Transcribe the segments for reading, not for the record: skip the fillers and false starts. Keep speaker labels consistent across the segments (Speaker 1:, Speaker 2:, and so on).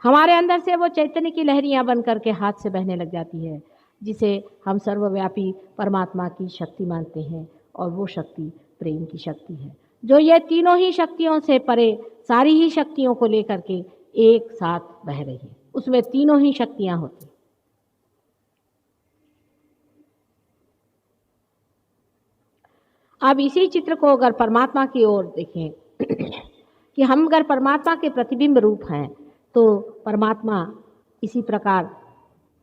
Speaker 1: हमारे अंदर से वो चैतन्य की लहरियाँ बन करके हाथ से बहने लग जाती है, जिसे हम सर्वव्यापी परमात्मा की शक्ति मानते हैं। और वो शक्ति प्रेम की शक्ति है, जो ये तीनों ही शक्तियों से परे सारी ही शक्तियों को लेकर के एक साथ बह रही है। उसमें तीनों ही शक्तियाँ होती हैं। अब इसी चित्र को अगर परमात्मा की ओर देखें कि हम अगर परमात्मा के प्रतिबिंब रूप हैं, तो परमात्मा इसी प्रकार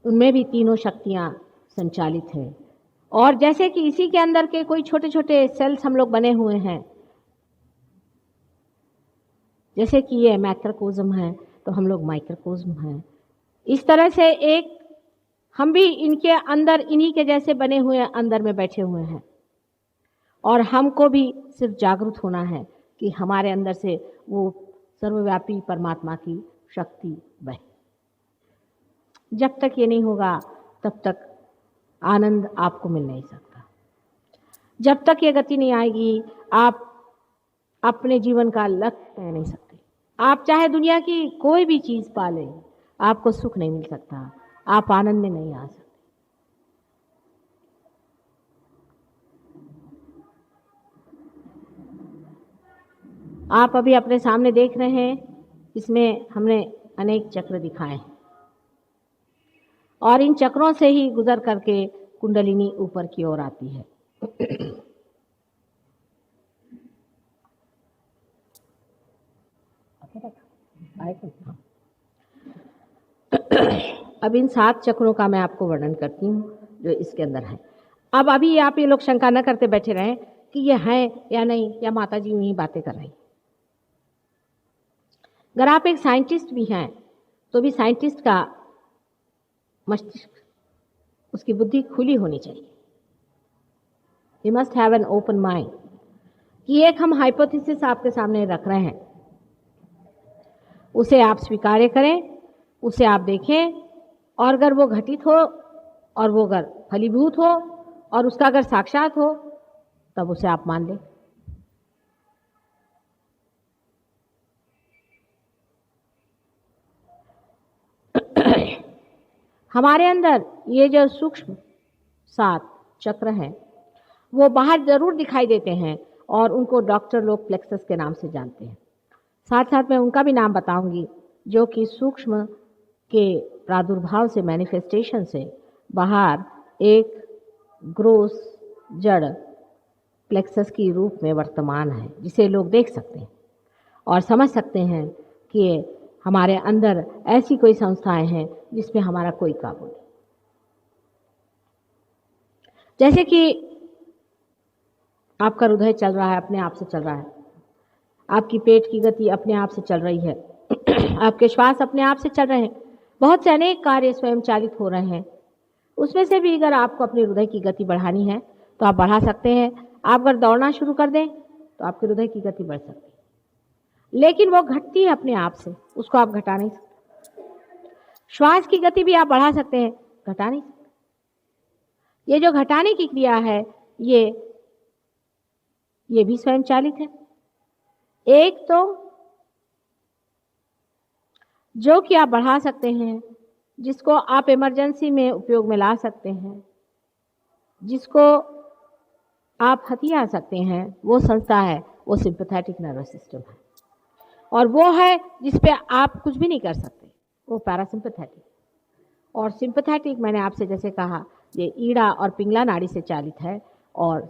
Speaker 1: उनमें भी तीनों शक्तियाँ संचालित हैं। और जैसे कि इसी के अंदर के कोई छोटे छोटे सेल्स हम लोग बने हुए हैं, जैसे कि ये मैक्रोकोज्म है तो हम लोग माइक्रोकोज्म हैं। इस तरह से एक हम भी इनके अंदर इन्हीं के जैसे बने हुए अंदर में बैठे हुए हैं। और हमको भी सिर्फ जागरूक होना है कि हमारे अंदर से वो सर्वव्यापी परमात्मा की शक्ति बहे। जब तक ये नहीं होगा तब तक आनंद आपको मिल नहीं सकता। जब तक ये गति नहीं आएगी, आप अपने जीवन का लक्ष्य तय नहीं सकते। आप चाहे दुनिया की कोई भी चीज़ पा लें, आपको सुख नहीं मिल सकता, आप आनंद में नहीं आ सकते। आप अभी अपने सामने देख रहे हैं, इसमें हमने अनेक चक्र दिखाए हैं और इन चक्रों से ही गुजर करके कुंडलिनी ऊपर की ओर आती है। अब इन 7 चक्रों का मैं आपको वर्णन करती हूँ जो इसके अंदर है। अब अभी आप ये लोग शंका न करते बैठे रहें कि ये हैं या नहीं, या माता जी यूँ ही बातें कर रही। अगर आप एक साइंटिस्ट भी हैं तो भी साइंटिस्ट का मस्तिष्क, उसकी बुद्धि खुली होनी चाहिए। He must have an open mind कि एक हम हाइपोथेसिस आपके सामने रख रहे हैं, उसे आप स्वीकार करें, उसे आप देखें, और अगर वो घटित हो और वो अगर फलीभूत हो और उसका अगर साक्षात हो तब उसे आप मान लें। हमारे अंदर ये जो सूक्ष्म 7 चक्र हैं वो बाहर जरूर दिखाई देते हैं और उनको डॉक्टर लोग प्लेक्सस के नाम से जानते हैं। साथ साथ मैं उनका भी नाम बताऊंगी जो कि सूक्ष्म के प्रादुर्भाव से, मैनिफेस्टेशन से बाहर एक ग्रोस जड़ प्लेक्सस की रूप में वर्तमान है, जिसे लोग देख सकते हैं और समझ सकते हैं कि हमारे अंदर ऐसी कोई संस्थाएं हैं जिसमें हमारा कोई काबू नहीं। जैसे कि आपका हृदय चल रहा है, अपने आप से चल रहा है, आपकी पेट की गति अपने आप से चल रही है, आपके श्वास अपने आप से चल रहे हैं, बहुत से अनेक कार्य स्वयं चालित हो रहे हैं। उसमें से भी अगर आपको अपने हृदय की गति बढ़ानी है तो आप बढ़ा सकते हैं। आप अगर दौड़ना शुरू कर दें तो आपके हृदय की गति बढ़ सकती है, लेकिन वो घटती है अपने आप से, उसको आप घटा नहीं सकते। श्वास की गति भी आप बढ़ा सकते हैं, घटा नहीं सकते। ये जो घटाने की क्रिया है ये भी स्वयं चालित है। एक तो जो कि आप बढ़ा सकते हैं, जिसको आप इमरजेंसी में उपयोग में ला सकते हैं, जिसको आप हथिया सकते हैं, वो संस्था है, वो सिंपैथेटिक नर्वस सिस्टम है। और वो है जिस पे आप कुछ भी नहीं कर सकते, वो पैरासिम्पैथेटिक। और सिंपैथेटिक मैंने आपसे जैसे कहा, ये ईड़ा और पिंगला नाड़ी से चालित है, और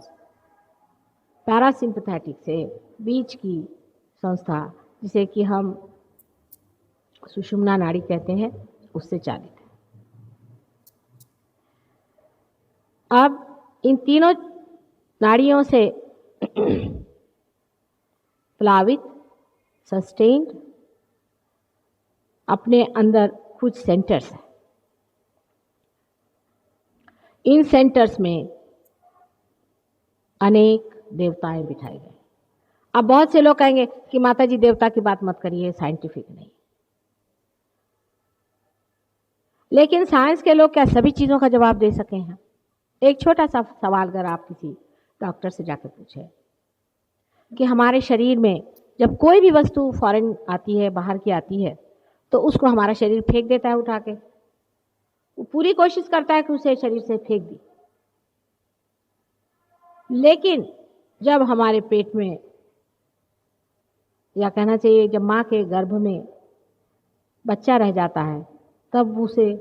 Speaker 1: पैरासिम्पैथेटिक से बीच की संस्था जिसे कि हम सुषुम्ना नाड़ी कहते हैं, उससे चालित है। अब इन तीनों नाड़ियों से प्लावित, सस्टेन्ड अपने अंदर कुछ सेंटर्स हैं। इन सेंटर्स में अनेक देवताएं बिठाए गए। अब बहुत से लोग कहेंगे कि माता जी देवता की बात मत करिए, साइंटिफिक नहीं। लेकिन साइंस के लोग क्या सभी चीज़ों का जवाब दे सके हैं? एक छोटा सा सवाल अगर आप किसी डॉक्टर से जाकर पूछे कि हमारे शरीर में जब कोई भी वस्तु फॉरेन आती है, बाहर की आती है, तो उसको हमारा शरीर फेंक देता है उठा के। वो पूरी कोशिश करता है कि उसे शरीर से फेंक दी, लेकिन जब हमारे पेट में, या कहना चाहिए जब माँ के गर्भ में बच्चा रह जाता है, तब उसे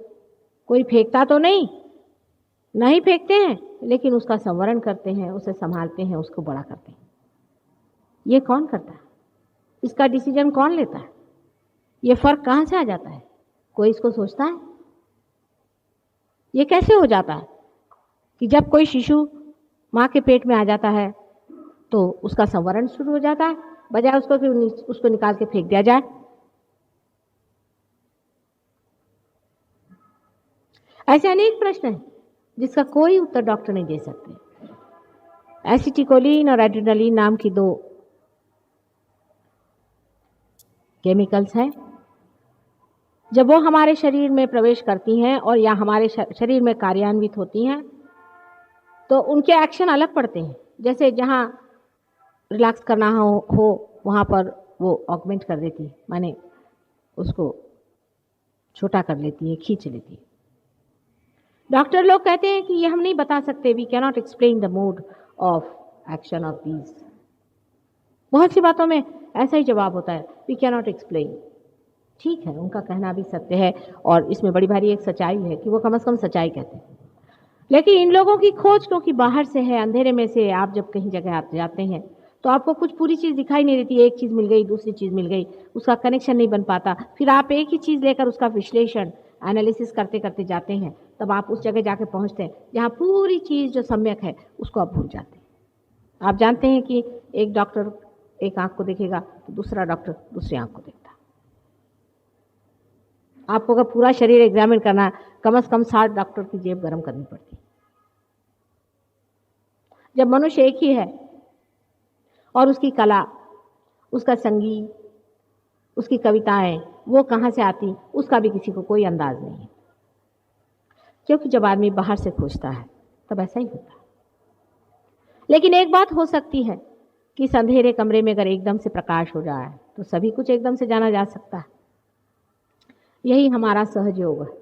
Speaker 1: कोई फेंकता तो नहीं फेंकते हैं, लेकिन उसका संवरण करते हैं, उसे संभालते हैं, उसको बड़ा करते हैं। ये कौन करता है? इसका डिसीजन कौन लेता है? ये फर्क कहाँ से आ जाता है? कोई इसको सोचता है? ये कैसे हो जाता है कि जब कोई शिशु माँ के पेट में आ जाता है तो उसका संवरण शुरू हो जाता है, बजाय उसको कि उसको निकाल के फेंक दिया जाए? ऐसे अनेक प्रश्न हैं जिसका कोई उत्तर डॉक्टर नहीं दे सकते। एसिटिकोलिन और एड्रेनालिन नाम की 2 केमिकल्स हैं। जब वो हमारे शरीर में प्रवेश करती हैं और या हमारे शरीर में कार्यान्वित होती हैं, तो उनके एक्शन अलग पड़ते हैं। जैसे जहाँ रिलैक्स करना हो वहाँ पर वो ऑगमेंट कर देती है, माने उसको छोटा कर लेती है, खींच लेती है। डॉक्टर लोग कहते हैं कि ये हम नहीं बता सकते, we cannot explain the mode of action of these. बहुत सी बातों में ऐसा ही जवाब होता है, वी कैनॉट एक्सप्लेन। ठीक है, उनका कहना भी सत्य है और इसमें बड़ी भारी एक सच्चाई है कि वो कम से कम सच्चाई कहते हैं। लेकिन इन लोगों की खोज क्योंकि बाहर से है, अंधेरे में से आप जब कहीं जगह आप जाते हैं तो आपको कुछ पूरी चीज़ दिखाई नहीं देती। एक चीज़ मिल गई, दूसरी चीज़ मिल गई, उसका कनेक्शन नहीं बन पाता। फिर आप एक ही चीज़ लेकर उसका विश्लेषण, एनालिसिस करते करते जाते हैं, तब आप उस जगह जाके पहुंचते हैं जहाँ पूरी चीज़ जो सम्यक है उसको आप भूल जाते हैं। आप जानते हैं कि एक डॉक्टर एक आंख को देखेगा तो दूसरा डॉक्टर दूसरी आंख को देखता है। आपको अगर पूरा शरीर एग्जामिन करना है, कम से कम 60 डॉक्टर की जेब गर्म करनी पड़ती है। जब मनुष्य एक ही है और उसकी कला, उसका संगीत, उसकी कविताएं वो कहाँ से आती, उसका भी किसी को कोई अंदाज नहीं है। क्योंकि जब आदमी बाहर से खोजता है तब ऐसा ही होता है। लेकिन एक बात हो सकती है कि इस अंधेरे कमरे में अगर एकदम से प्रकाश हो जाए तो सभी कुछ एकदम से जाना जा सकता है। यही हमारा सहज योग है।